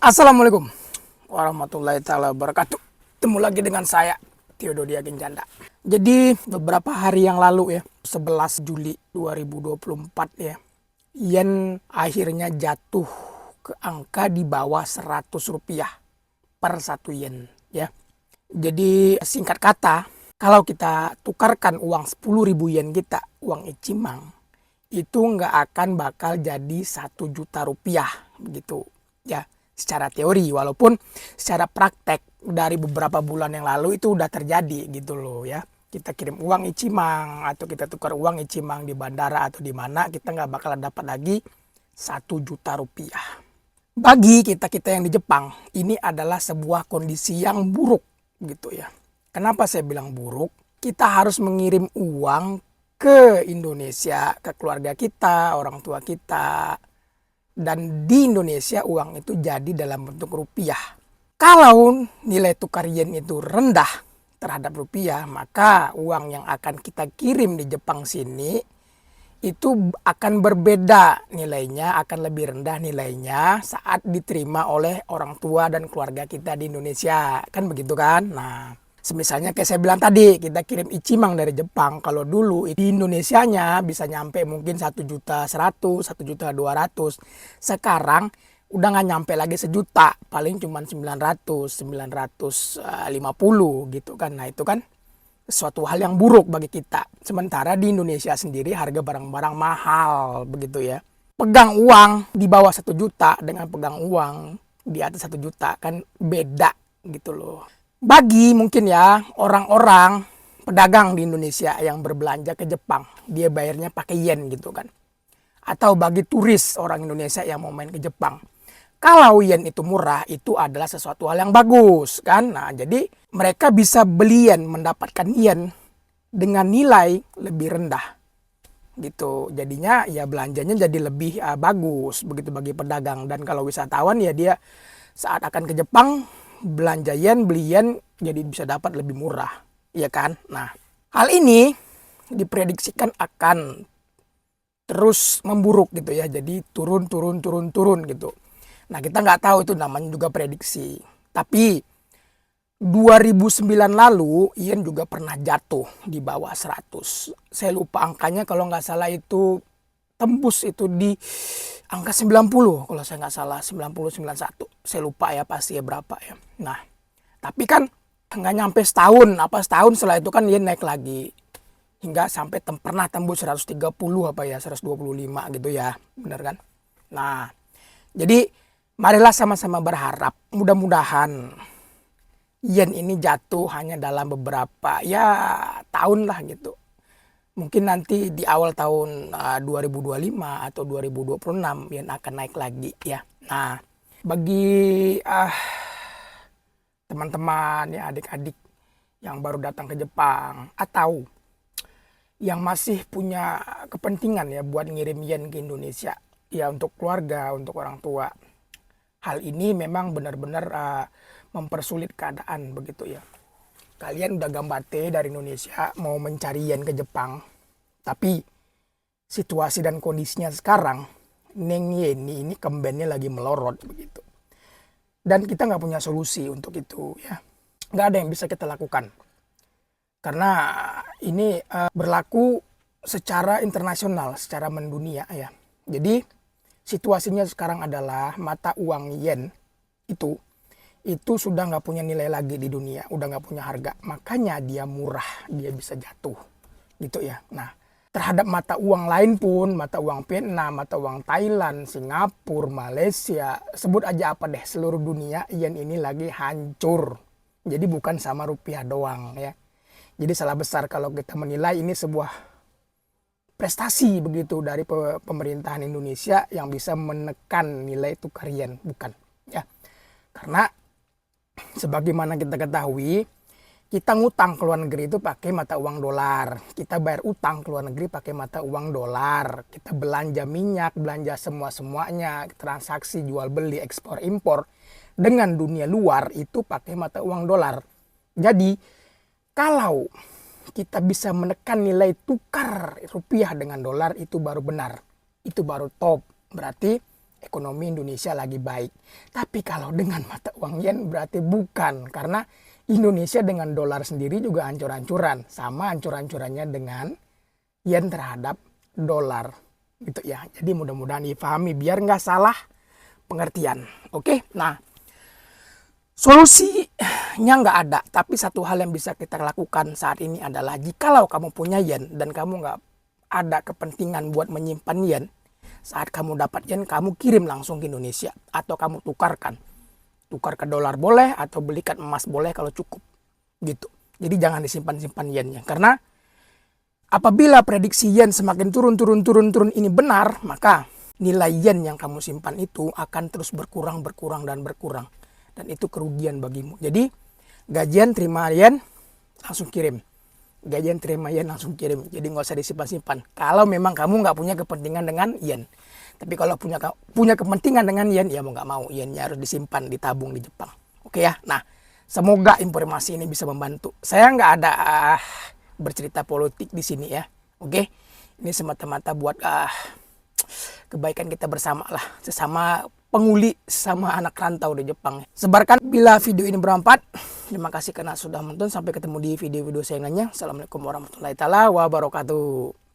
Assalamualaikum warahmatullahi taala wabarakatuh. Ketemu lagi dengan saya, Theododia Ginjanda. Jadi beberapa hari yang lalu ya, 11 Juli 2024 ya, yen akhirnya jatuh ke angka di bawah 100 rupiah per 1 yen ya. Jadi singkat kata, kalau kita tukarkan uang 10.000 yen kita, uang Icimang, itu nggak akan bakal jadi 1 juta rupiah begitu ya. Secara teori, walaupun secara praktek dari beberapa bulan yang lalu itu udah terjadi gitu loh ya. Kita kirim uang Icimang atau kita tukar uang Icimang di bandara atau di mana, kita nggak bakalan dapat lagi 1 juta rupiah. Bagi kita-kita yang di Jepang, ini adalah sebuah kondisi yang buruk gitu ya. Kenapa saya bilang buruk? Kita harus mengirim uang ke Indonesia, ke keluarga kita, orang tua kita. Dan di Indonesia uang itu jadi dalam bentuk rupiah. Kalau nilai tukar yen itu rendah terhadap rupiah, maka uang yang akan kita kirim di Jepang sini itu akan berbeda nilainya, akan lebih rendah nilainya saat diterima oleh orang tua dan keluarga kita di Indonesia. Kan begitu kan? Nah, semisalnya kayak saya bilang tadi, kita kirim Icimang dari Jepang. Kalau dulu di Indonesianya bisa nyampe mungkin 1.100.000, 1.200.000. Sekarang udah nggak nyampe lagi 1 juta, paling cuma 900, 950 gitu kan. Nah itu kan suatu hal yang buruk bagi kita. Sementara di Indonesia sendiri harga barang-barang mahal begitu ya. Pegang uang di bawah 1 juta dengan pegang uang di atas 1 juta kan beda gitu loh. Bagi mungkin ya orang-orang pedagang di Indonesia yang berbelanja ke Jepang, dia bayarnya pakai yen gitu kan. Atau bagi turis orang Indonesia yang mau main ke Jepang, kalau yen itu murah, itu adalah sesuatu hal yang bagus kan. Nah jadi mereka bisa beli yen, mendapatkan yen dengan nilai lebih rendah gitu. Jadinya ya belanjanya jadi lebih bagus begitu bagi pedagang. Dan kalau wisatawan ya dia saat akan ke Jepang belanja yen, beli yen, jadi bisa dapat lebih murah, ya kan? Nah, hal ini diprediksikan akan terus memburuk gitu ya, jadi turun gitu. Nah, kita nggak tahu, itu namanya juga prediksi. Tapi 2009 lalu yen juga pernah jatuh di bawah 100. Saya lupa angkanya, kalau nggak salah itu tembus itu di angka 90 kalau saya nggak salah, 90, 91. Saya lupa ya pasti ya berapa ya. Nah, tapi kan nggak nyampe setahun, setahun setelah itu kan yen naik lagi. Hingga sampai pernah tembus 130 125 gitu ya. Bener kan? Nah, jadi marilah sama-sama berharap mudah-mudahan yen ini jatuh hanya dalam beberapa ya tahun lah gitu. Mungkin nanti di awal tahun 2025 atau 2026 yen akan naik lagi ya. Nah, bagi teman-teman ya, adik-adik yang baru datang ke Jepang atau yang masih punya kepentingan ya buat ngirim yen ke Indonesia ya, untuk keluarga, untuk orang tua, hal ini memang benar-benar mempersulit keadaan begitu ya. Kalian udah gambate dari Indonesia mau mencari yen ke Jepang, tapi situasi dan kondisinya sekarang neng yen ini kembennya lagi melorot begitu. Dan kita nggak punya solusi untuk itu ya. Nggak ada yang bisa kita lakukan. Karena ini berlaku secara internasional, secara mendunia ya. Jadi situasinya sekarang adalah mata uang yen itu sudah nggak punya nilai lagi di dunia, udah nggak punya harga. Makanya dia murah, dia bisa jatuh gitu ya. Nah, terhadap mata uang lain pun, mata uang Vietnam, mata uang Thailand, Singapura, Malaysia, sebut aja apa deh, seluruh dunia yen ini lagi hancur. Jadi bukan sama rupiah doang ya. Jadi salah besar kalau kita menilai ini sebuah prestasi begitu dari pemerintahan Indonesia yang bisa menekan nilai tukar yen, bukan ya. Karena sebagaimana kita ketahui, kita ngutang ke luar negeri itu pakai mata uang dolar. Kita bayar utang ke luar negeri pakai mata uang dolar. Kita belanja minyak, belanja semua-semuanya, transaksi jual beli, ekspor impor dengan dunia luar itu pakai mata uang dolar. Jadi kalau kita bisa menekan nilai tukar rupiah dengan dolar, itu baru benar. Itu baru top. Berarti ekonomi Indonesia lagi baik. Tapi kalau dengan mata uang yen berarti bukan, karena Indonesia dengan dolar sendiri juga hancur-hancuran, sama hancur-hancurannya dengan yen terhadap dolar gitu ya. Jadi mudah-mudahan dipahami biar nggak salah pengertian. Oke, nah solusinya nggak ada, tapi satu hal yang bisa kita lakukan saat ini adalah jikalau kamu punya yen dan kamu nggak ada kepentingan buat menyimpan yen, saat kamu dapat yen kamu kirim langsung ke Indonesia atau kamu tukarkan. Tukar ke dolar boleh atau belikan emas boleh kalau cukup gitu. Jadi jangan disimpan-simpan yennya, karena apabila prediksi yen semakin turun ini benar, maka nilai yen yang kamu simpan itu akan terus berkurang dan itu kerugian bagimu. Jadi gajian terima yen langsung kirim, gajian terima yen langsung kirim. Jadi nggak usah disimpan-simpan kalau memang kamu nggak punya kepentingan dengan yen. Tapi kalau punya kepentingan dengan yen, ya mau nggak mau yennya harus disimpan, ditabung di Jepang. Oke ya. Nah, semoga informasi ini bisa membantu. Saya nggak ada bercerita politik di sini ya. Oke, ini semata-mata buat kebaikan kita bersama lah, sesama penguli, sama anak rantau di Jepang. Sebarkan bila video ini bermanfaat. Terima kasih karena sudah menonton. Sampai ketemu di video-video saya lainnya. Assalamualaikum warahmatullahi wabarakatuh.